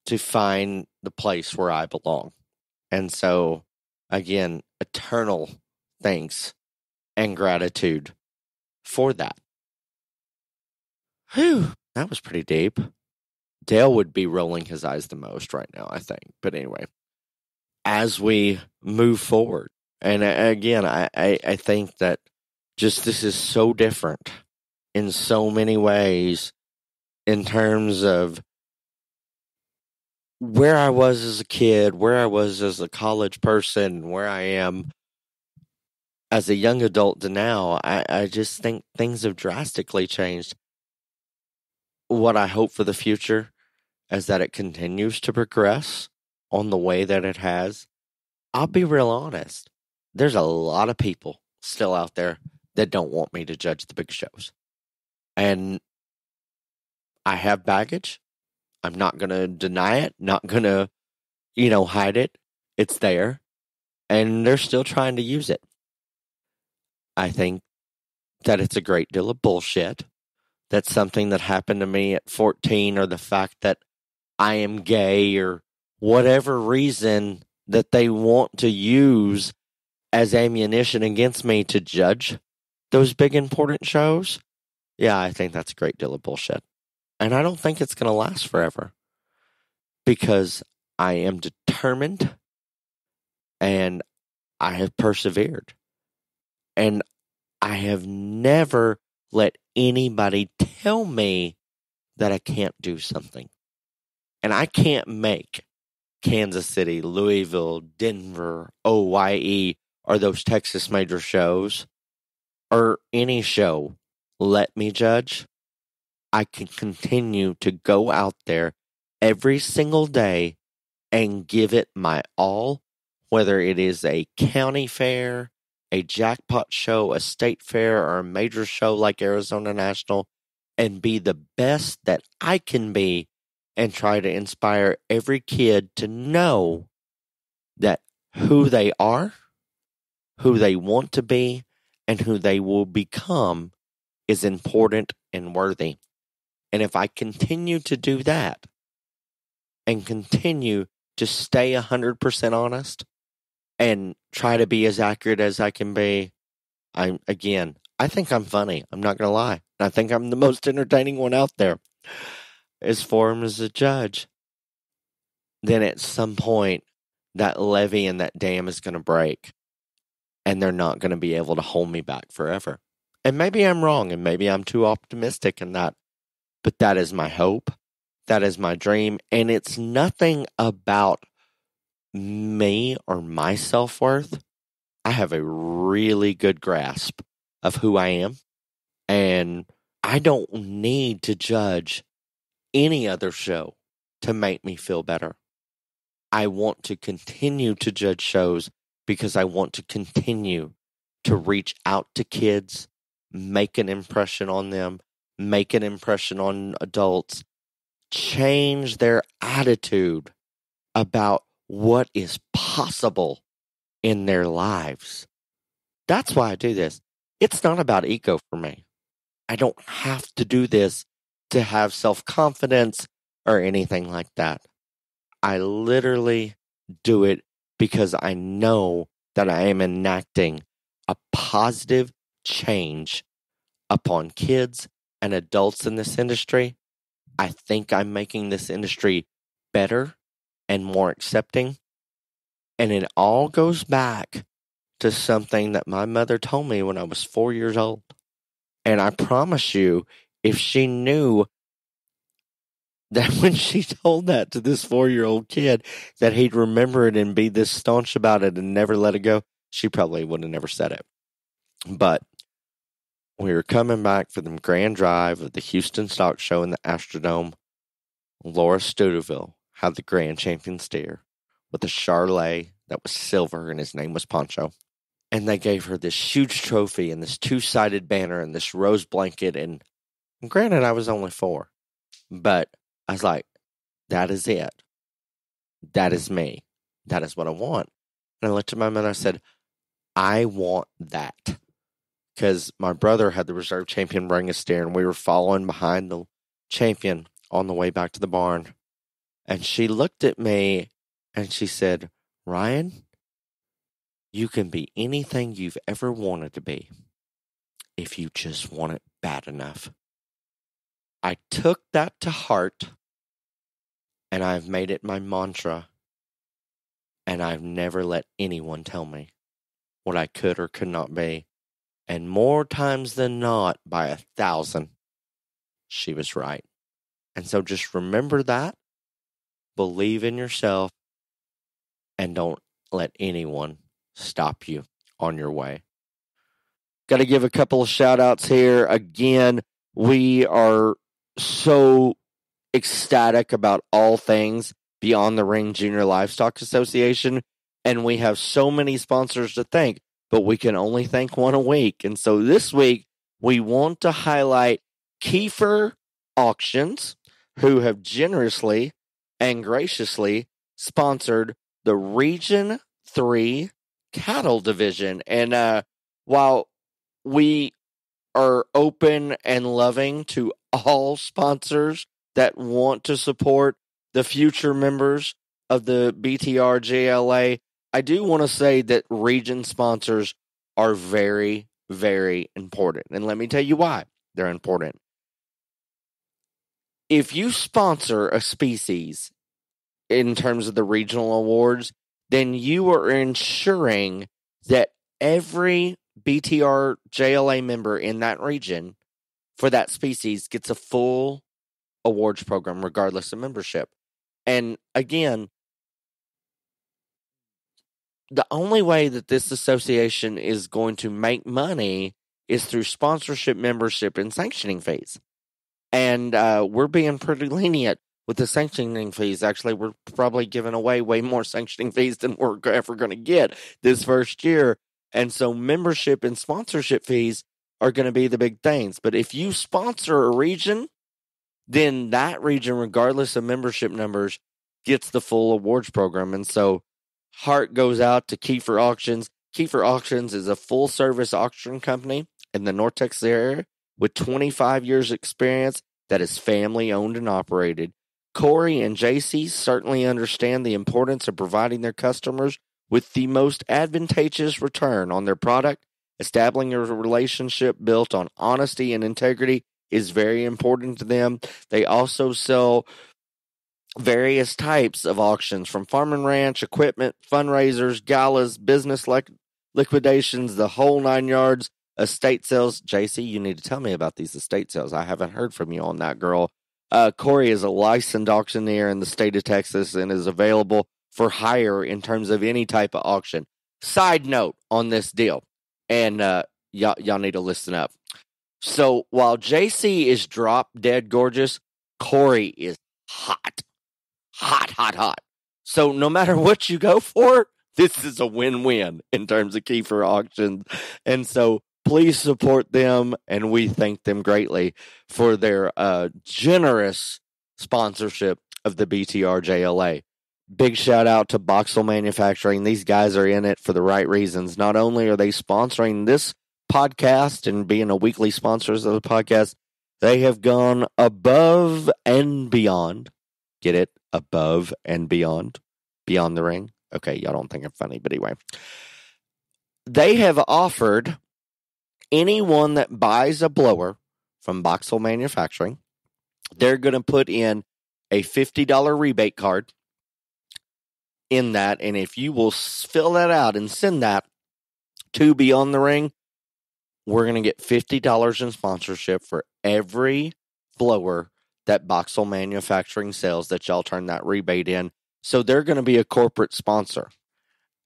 Speaker 2: to find the place where I belong. And so, again, eternal thanks and gratitude for that. Whew, that was pretty deep. Dale would be rolling his eyes the most right now, I think. But anyway, as we move forward, and again, I think that just this is so different in so many ways in terms of where I was as a kid, where I was as a college person, where I am as a young adult to now. I just think things have drastically changed. What I hope for the future is that it continues to progress on the way that it has. I'll be real honest. There's a lot of people still out there that don't want me to judge the big shows. And I have baggage. I'm not going to deny it, not going to, hide it. It's there. And they're still trying to use it. I think that it's a great deal of bullshit. That's something that happened to me at 14, or the fact that I am gay, or whatever reason that they want to use as ammunition against me to judge those big important shows. Yeah, I think that's a great deal of bullshit. And I don't think it's going to last forever, because I am determined and I have persevered. And I have never let anybody tell me that I can't do something. And I can't make Kansas City, Louisville, Denver, OYE, or those Texas major shows, or any show let me judge. I can continue to go out there every single day and give it my all, whether it is a county fair, a jackpot show, a state fair, or a major show like Arizona National, and be the best that I can be and try to inspire every kid to know that who they are, who they want to be, and who they will become is important and worthy. And if I continue to do that and continue to stay 100% honest and try to be as accurate as I can be, I think I'm funny. I'm not going to lie. I think I'm the most entertaining one out there as far as a judge. Then at some point, that levee and that dam is going to break, and they're not going to be able to hold me back forever. And maybe I'm wrong, and maybe I'm too optimistic in that, but that is my hope. That is my dream. And it's nothing about me or my self-worth. I have a really good grasp of who I am, and I don't need to judge any other show to make me feel better. I want to continue to judge shows because I want to continue to reach out to kids, make an impression on them, make an impression on adults, change their attitude about what is possible in their lives. That's why I do this. It's not about ego for me. I don't have to do this to have self-confidence or anything like that. I literally do it because I know that I am enacting a positive change upon kids and adults in this industry. I think I'm making this industry better and more accepting. And it all goes back to something that my mother told me when I was 4 years old. And I promise you, if she knew that when she told that to this 4-year-old kid, that he'd remember it and be this staunch about it and never let it go, she probably would have never said it. But we were coming back for the grand drive of the Houston Stock Show in the Astrodome. Laura Studeville had the grand champion steer with a Charlet that was silver, and his name was Poncho. And they gave her this huge trophy and this 2-sided banner and this rose blanket. And granted, I was only 4, but I was like, that is it. That is me. That is what I want. And I looked at my mother and I said, I want that. Because my brother had the reserve champion bring a steer, and we were following behind the champion on the way back to the barn. And she looked at me and she said, Ryan, you can be anything you've ever wanted to be if you just want it bad enough. I took that to heart, and I've made it my mantra, and I've never let anyone tell me what I could or could not be. And more times than not, by 1,000, she was right. And so just remember that, believe in yourself, and don't let anyone stop you on your way. Got to give a couple of shout outs here. Again, we are so ecstatic about all things Beyond the Ring Junior Livestock Association, and we have so many sponsors to thank, but we can only thank one a week. And so this week, we want to highlight Kiefer Auctions, who have generously and graciously sponsored the Region 3 Cattle Division. And while we are open and loving to all sponsors that want to support the future members of the BTR JLA, I do want to say that region sponsors are very, very important. And let me tell you why they're important. If you sponsor a species in terms of the regional awards, then you are ensuring that every BTR JLA member in that region for that species gets a full awards program regardless of membership. And again, the only way that this association is going to make money is through sponsorship, membership, and sanctioning fees. And we're being pretty lenient with the sanctioning fees. Actually, we're probably giving away way more sanctioning fees than we're ever going to get this first year. And so membership and sponsorship fees are going to be the big things. But if you sponsor a region, then that region, regardless of membership numbers, gets the full awards program. And so heart goes out to Kiefer Auctions. Kiefer Auctions is a full-service auction company in the North Texas area with 25 years experience that is family-owned and operated. Corey and JC certainly understand the importance of providing their customers with the most advantageous return on their product. Establishing a relationship built on honesty and integrity is very important to them. They also sell various types of auctions, from farm and ranch, equipment, fundraisers, galas, business liquidations, the whole 9 yards, estate sales. JC, you need to tell me about these estate sales. I haven't heard from you on that, girl. Corey is a licensed auctioneer in the state of Texas and is available for hire in terms of any type of auction. Side note on this deal, and y'all need to listen up. So while JC is drop dead gorgeous, Corey is hot. Hot. So no matter what you go for, this is a win-win in terms of Kiefer Auctions. And so please support them, and we thank them greatly for their generous sponsorship of the BTR JLA. Big shout out to Boxel Manufacturing. These guys are in it for the right reasons. Not only are they sponsoring this podcast and being a weekly sponsors of the podcast, they have gone above and beyond. Get it? Above and beyond. Beyond the Ring. Okay, y'all don't think I'm funny, but anyway. They have offered anyone that buys a blower from Boxel Manufacturing, they're going to put in a $50 rebate card in that. And if you will fill that out and send that to Beyond the Ring, we're going to get $50 in sponsorship for every blower that Boxel Manufacturing sells that y'all turn that rebate in. So they're going to be a corporate sponsor.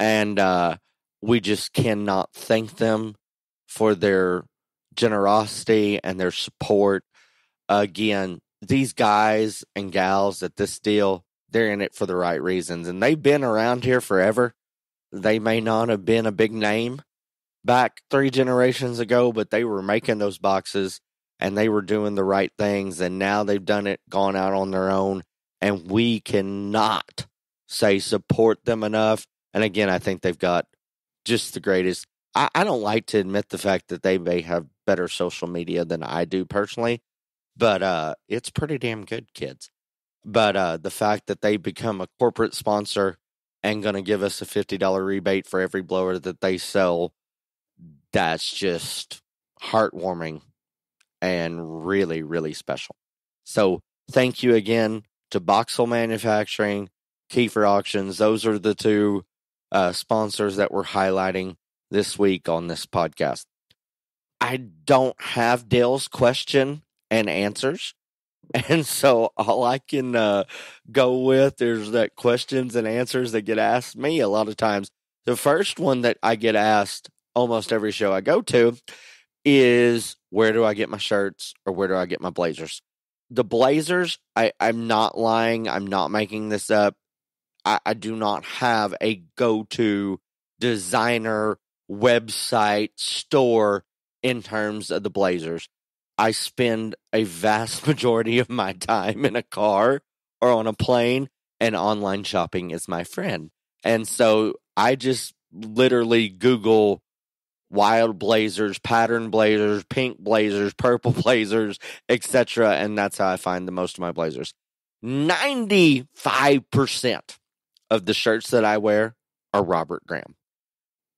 Speaker 2: And we just cannot thank them for their generosity and their support. Again, these guys and gals at this deal, they're in it for the right reasons. And they've been around here forever. They may not have been a big name back 3 generations ago, but they were making those boxes and they were doing the right things. And now they've done it, gone out on their own. And we cannot say support them enough. And again, I think they've got just the greatest. I don't like to admit the fact that they may have better social media than I do personally, but it's pretty damn good, kids. But the fact that they become a corporate sponsor and going to give us a $50 rebate for every blower that they sell, that's just heartwarming and really, really special. So thank you again to Boxel Manufacturing, Kiefer Auctions. Those are the 2 sponsors that we're highlighting this week on this podcast. I don't have Dale's question and answers. And so all I can go with is that questions and answers that get asked me a lot of times. The first one that I get asked almost every show I go to is, where do I get my shirts or where do I get my blazers? The blazers, I'm not lying. I'm not making this up. I do not have a go-to designer website store in terms of the blazers. I spend a vast majority of my time in a car or on a plane, and online shopping is my friend. And so I just literally Google wild blazers, pattern blazers, pink blazers, purple blazers, etc. And that's how I find the most of my blazers. 95% of the shirts that I wear are Robert Graham.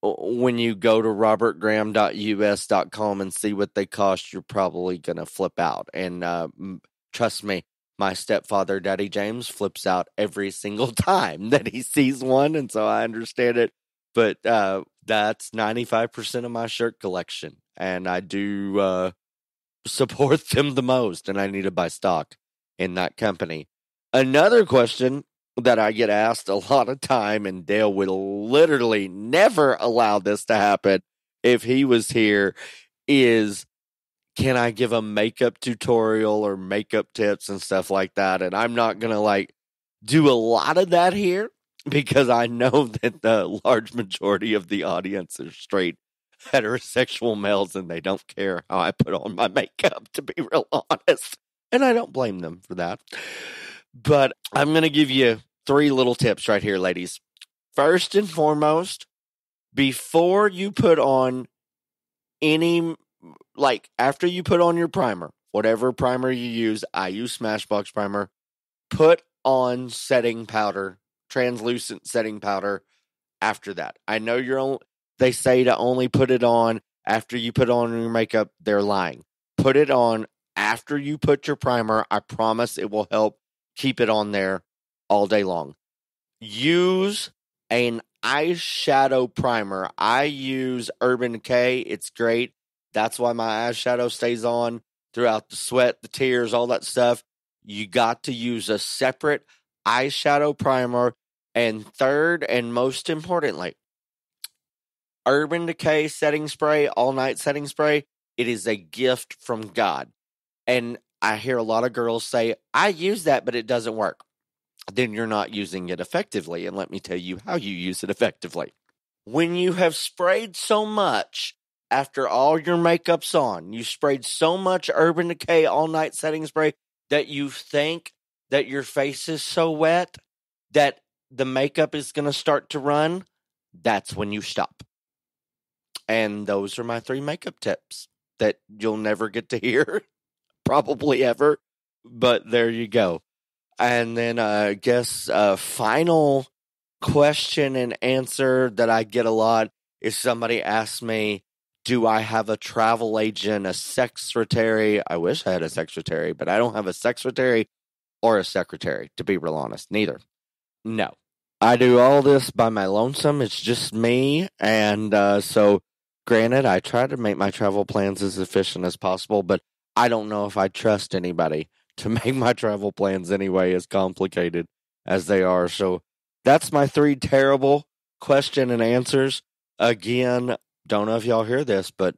Speaker 2: When you go to robertgraham.us.com and see what they cost, you're probably going to flip out. And trust me, my stepfather, Daddy James, flips out every single time that he sees one. And so I understand it. But that's 95% of my shirt collection. And I do support them the most. And I need to buy stock in that company. Another question that I get asked a lot of time, and Dale would literally never allow this to happen if he was here, is, can I give a makeup tutorial or makeup tips and stuff like that? And I'm not going to do a lot of that here because I know that the large majority of the audience are straight heterosexual males and they don't care how I put on my makeup, to be real honest. And I don't blame them for that. But I'm going to give you 3 little tips right here, ladies. First and foremost, before you put on any, after you put on your primer, whatever primer you use, I use Smashbox primer, put on setting powder, translucent setting powder after that. I know they say to only put it on after you put on your makeup. They're lying. Put it on after you put your primer. I promise it will help keep it on there all day long. Use an eyeshadow primer. I use Urban Decay. It's great. That's why my eyeshadow stays on throughout the sweat, the tears, all that stuff. You got to use a separate eyeshadow primer. And third, and most importantly, Urban Decay setting spray, all night setting spray. It is a gift from God. And I hear a lot of girls say, I use that, but it doesn't work. Then you're not using it effectively. And let me tell you how you use it effectively. When you have sprayed so much after all your makeup's on, you sprayed so much Urban Decay all night setting spray that you think that your face is so wet that the makeup is going to start to run, that's when you stop. And those are my 3 makeup tips that you'll never get to hear, probably ever, but there you go. And then I guess final question and answer that I get a lot is somebody asks me, do I have a travel agent, a secretary? I wish I had a secretary, but I don't have a secretary or a secretary, to be real honest. Neither. No. I do all this by my lonesome. It's just me. And so, granted, I try to make my travel plans as efficient as possible, but I don't know if I trust anybody to make my travel plans anyway, as complicated as they are. So, that's my 3 terrible question and answers. Again, don't know if y'all hear this, but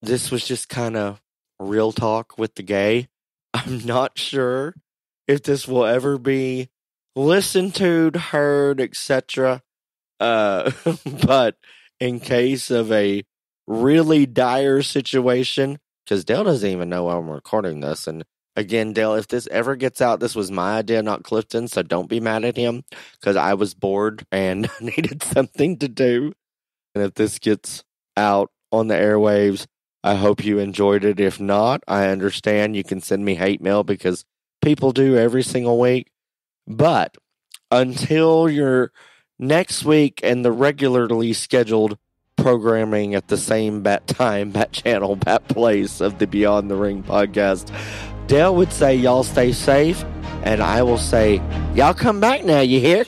Speaker 2: this was just kind of real talk with the gay. I'm not sure if this will ever be listened to, heard, etc. But in case of a really dire situation, because Dale doesn't even know I'm recording this, and again, Dale, if this ever gets out, this was my idea, not Klifton, so don't be mad at him, because I was bored and needed something to do. And if this gets out on the airwaves, I hope you enjoyed it. If not, I understand. You can send me hate mail because people do every single week. But until your next week and the regularly scheduled programming at the same bat time, bat channel, bat place of the Beyond the Ring podcast, Dale would say y'all stay safe, and I will say y'all come back now, you hear?